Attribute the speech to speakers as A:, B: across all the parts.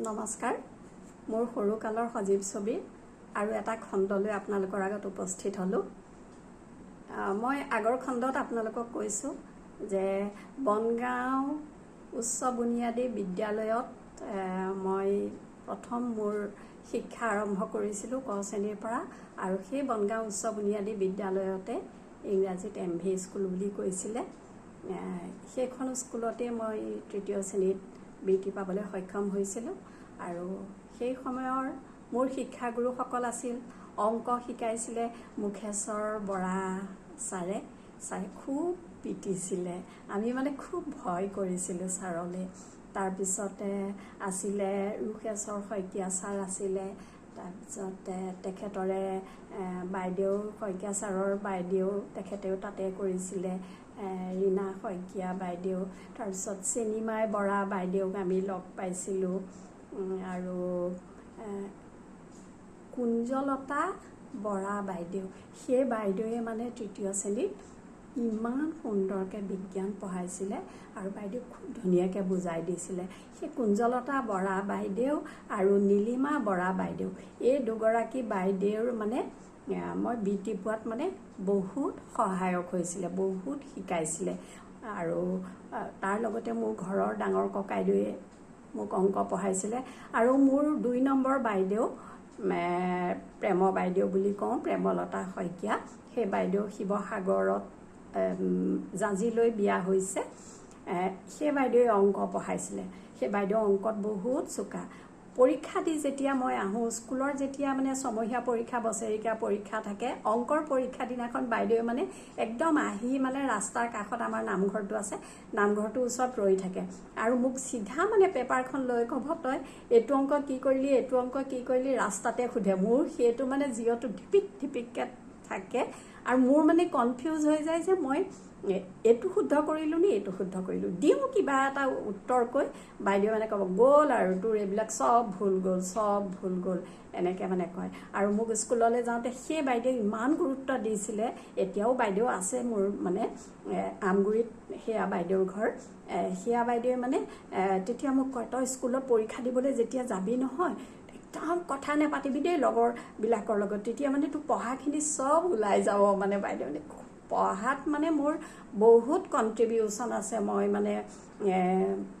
A: নমস্কাৰ মোৰ সৰু কালৰ সজীৱ ছবি আৰু এটা খণ্ডলৈ আপোনালোকৰ আগত উপস্থিত হলো মই আগৰ খণ্ডত আপোনালোকক কৈছো যে বনগাঁও উচ্চ বুনিয়াদী বিদ্যালয়ত মই প্ৰথম মোৰ শিক্ষা আৰম্ভ কৰিছিলো ক শ্ৰেণীৰ পৰা আৰু সেই বনগাঁও উচ্চ বুনিয়াদী বিদ্যালয়তে ইংৰাজীত এমভি স্কুল বুলি কৈছিলে সেইখন স্কুলতে মই তৃতীয় শ্ৰেণীত বৃত্তি পাবলৈ সক্ষম হৈছিলোঁ আৰু সেই সময়ৰ মোৰ শিক্ষাগুৰুসকল আছিল অংক শিকাইছিলে মুখেশ্বৰ বৰা ছাৰে খুব পিটিছিলে আমি মানে খুব ভয় কৰিছিলোঁ ছাৰলৈ তাৰপিছতে আছিলে ৰুকেশ্বৰ শইকীয়া ছাৰ আছিলে তাৰপিছতে তেখেতৰে বাইদেউ শইকীয়া ছাৰৰ বাইদেউ তেখেতেও তাতে কৰিছিলে ৰীনা শইকীয়া বাইদেউ তাৰপিছত চেনিমাই বৰা বাইদেউক আমি লগ পাইছিলোঁ আৰু কুঞ্জলতা বৰা বাইদেউ সেই বাইদেৱে মানে তৃতীয় শ্ৰেণীত ইমান সুন্দৰকৈ বিজ্ঞান পঢ়াইছিলে আৰু বাইদেউ খুব ধুনীয়াকৈ বুজাই দিছিলে সেই কুঞ্জলতা বৰা বাইদেউ আৰু নীলিমা বৰা বাইদেউ এই দুগৰাকী বাইদেউৰ মানে মই বৃত্তি পোৱাত মানে বহুত সহায়ক হৈছিলে বহুত শিকাইছিলে আৰু তাৰ লগতে মোৰ ঘৰৰ ডাঙৰ ককাইদেউৱে মোক অংক পঢ়াইছিলে আৰু মোৰ 2 নম্বৰ বাইদেউ প্ৰেম বাইদেউ বুলি কওঁ প্ৰেমলতা শইকীয়া সেই বাইদেউ শিৱসাগৰত জাঁজিলৈ বিয়া হৈছে সেই বাইদেৱে অংক পঢ়াইছিলে সেই বাইদেউ অংকত বহুত চোকা পৰীক্ষা দি যেতিয়া মই আহোঁ স্কুলৰ যেতিয়া মানে ছমহীয়া পৰীক্ষা বছৰেকীয়া পৰীক্ষা থাকে অংকৰ পৰীক্ষা দিনাখন বাইদেৱে মানে একদম আহি মানে ৰাস্তাৰ কাষত আমাৰ নামঘৰটো আছে নামঘৰটোৰ ওচৰত ৰৈ থাকে আৰু মোক চিধা মানে পেপাৰখন লৈ ক'ব তই এইটো অংক কি কৰিলি ৰাস্তাতে সোধে মোৰ সেইটো মানে জিঅ'টো ঢিপিককৈ থাকে আৰু মোৰ মানে কনফিউজ হৈ যায় যে মই এইটো শুদ্ধ কৰিলোঁ নি এইটো শুদ্ধ কৰিলোঁ দিওঁ কিবা এটা উত্তৰ কৈ বাইদেৱে মানে ক'ব গ'ল আৰু তোৰ এইবিলাক চব ভুল গ'ল এনেকৈ মানে কয় আৰু মোক স্কুললৈ যাওঁতে সেই বাইদেউ ইমান গুৰুত্ব দিছিলে এতিয়াও বাইদেউ আছে মোৰ মানে আমগুৰিত সেয়া বাইদেউৰ ঘৰ সেয়া বাইদেৱে মানে তেতিয়া মোক কয় তই স্কুলত পৰীক্ষা দিবলৈ যেতিয়া যাবি নহয় একদম কথা নেপাতিবি দেই লগৰবিলাকৰ লগত তেতিয়া মানে তোৰ পঢ়াখিনি চব ওলাই যাব মানে বাইদেউ মানে পঢ়াত মানে মোৰ বহুত কণ্ট্ৰিবিউশ্যন আছে মই মানে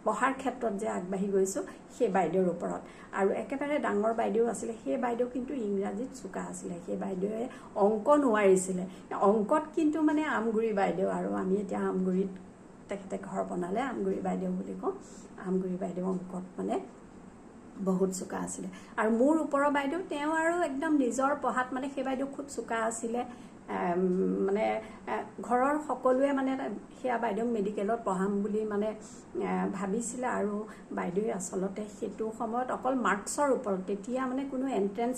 A: পঢ়াৰ ক্ষেত্ৰত যে আগবাঢ়ি গৈছোঁ সেই বাইদেউৰ ওপৰত আৰু একেবাৰে ডাঙৰ বাইদেউ আছিলে সেই বাইদেউ কিন্তু ইংৰাজীত চোকা আছিলে সেই বাইদেৱে অংক নোৱাৰিছিলে অংকত কিন্তু মানে আমগুৰি বাইদেউ আৰু আমি এতিয়া আমগুৰিত তেখেতে ঘৰ বনালে আমগুৰি বাইদেউ বুলি কওঁ আমগুৰি বাইদেউ অংকত মানে বহুত চোকা আছিলে আৰু মোৰ ওপৰৰ বাইদেউ তেওঁ আৰু একদম নিজৰ পঢ়াত মানে সেই বাইদেউ খুব চোকা আছিলে মানে ঘৰৰ সকলোৱে মানে সেয়া বাইদেউক মেডিকেলত পঢ়াম বুলি মানে ভাবিছিলে আৰু বাইদেৱে আচলতে সেইটো সময়ত অকল মাৰ্কছৰ ওপৰত তেতিয়া মানে কোনো এণ্ট্ৰেঞ্চ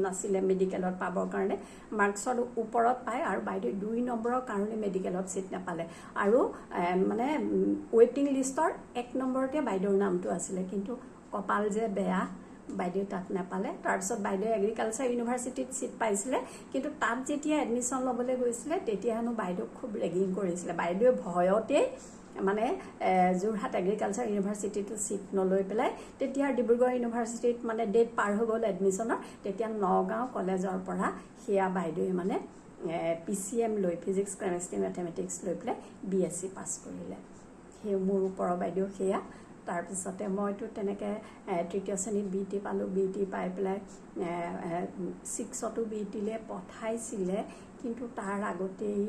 A: নাছিলে মেডিকেলত পাবৰ কাৰণে মাৰ্কছৰ ওপৰত পায় আৰু বাইদেউ 2 নম্বৰৰ কাৰণে মেডিকেলত ছিট নাপালে আৰু মানে ৱেইটিং লিষ্টৰ 1 নম্বৰতে বাইদেউৰ নামটো আছিলে কিন্তু কপাল যে বেয়া বাইদেউ তাত নাপালে তাৰপিছত বাইদেউ এগ্ৰিকালচাৰ ইউনিভাৰ্চিটিত ছিট পাইছিলে কিন্তু তাত যেতিয়া এডমিশ্যন ল'বলৈ গৈছিলে তেতিয়া হেনো বাইদেউক খুব ৰেগিং কৰিছিলে বাইদেৱে ভয়তে মানে যোৰহাট এগ্ৰিকালচাৰ ইউনিভাৰ্চিটিটো ছিট নলৈ পেলাই তেতিয়া ডিব্ৰুগড় ইউনিভাৰ্চিটিত মানে ডেট পাৰ হৈ গ'ল এডমিশ্যনৰ তেতিয়া নগাঁও কলেজৰ পৰা সেয়া বাইদেৱে মানে PCM লৈ ফিজিক্স কেমেষ্ট্ৰি মেথমেটিক্স লৈ পেলাই BSc পাছ কৰিলে সেই মোৰ ওপৰৰ বাইদেউ সেয়া তাৰপিছতে মইতো তেনেকৈ তৃতীয় শ্ৰেণীত বৃত্তি পালোঁ বৃত্তি পাই পেলাই 6তো বৃত্তিলৈ পঠাইছিলে কিন্তু তাৰ আগতেই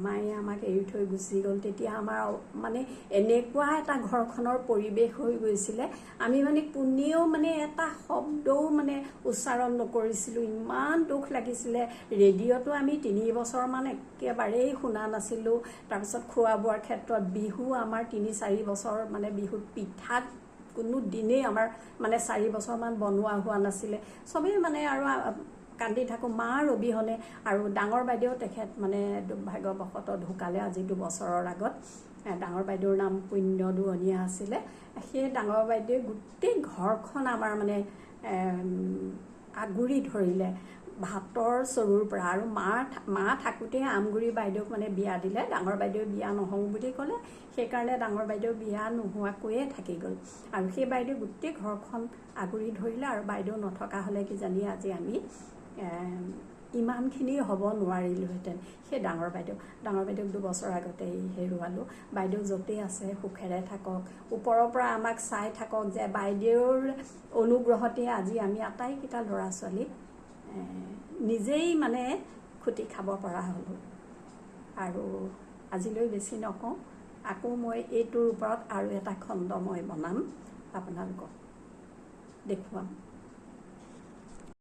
A: মায়ে আমাক এৰি থৈ গুচি গ'ল তেতিয়া আমাৰ মানে এনেকুৱা এটা ঘৰখনৰ পৰিৱেশ হৈ গৈছিলে আমি মানে কোনেও মানে এটা শব্দও মানে উচ্চাৰণ নকৰিছিলোঁ ইমান দুখ লাগিছিলে ৰেডিঅ'টো আমি 3 বছৰমান একেবাৰেই শুনা নাছিলোঁ তাৰপিছত খোৱা বোৱাৰ ক্ষেত্ৰত বিহু আমাৰ 3-4 বছৰ মানে বিহুত পিঠাত কোনো দিনেই আমাৰ মানে 4 বছৰমান বনোৱা হোৱা নাছিলে চবেই মানে আৰু কান্দি থাকোঁ মাৰ অবিহনে আৰু ডাঙৰ বাইদেউ তেখেত মানে দুৰ্ভাগ্যবশতঃ ঢুকালে আজি 2 বছৰৰ আগত ডাঙৰ বাইদেউৰ নাম পুণ্য দুৱনীয়া আছিলে সেই ডাঙৰ বাইদেৱে গোটেই ঘৰখন আমাৰ মানে আগুৰি ধৰিলে ভাতৰ চৰুৰ পৰা আৰু মা থাকোঁতে আমগুৰি বাইদেউক মানে বিয়া দিলে। ডাঙৰ বাইদেউ বিয়া নহওঁ বুলি ক'লে, সেইকাৰণে ডাঙৰ বাইদেউ বিয়া নোহোৱাকৈয়ে থাকি গ'ল। আৰু সেই বাইদেউ গোটেই ঘৰখন আগুৰি ধৰিলে, আৰু বাইদেউ নথকা হ'লে কিজানি আজি আমি ইমানখিনি হ'ব নোৱাৰিলোহেঁতেন। সেই ডাঙৰ বাইদেউক 2 বছৰ আগতেই হেৰুৱালোঁ। বাইদেউ য'তেই আছে সুখেৰে থাকক, ওপৰৰ পৰা আমাক চাই থাকক যে বাইদেউৰ অনুগ্ৰহতে আজি আমি আটাইকেইটা ল'ৰা ছোৱালী নিজেই মানে খুটি খাব পৰা হ'লোঁ। আৰু আজিলৈ বেছি নকওঁ, আকৌ মই এইটোৰ ওপৰত আৰু এটা খণ্ড মই বনাম, আপোনালোকক দেখুৱাম।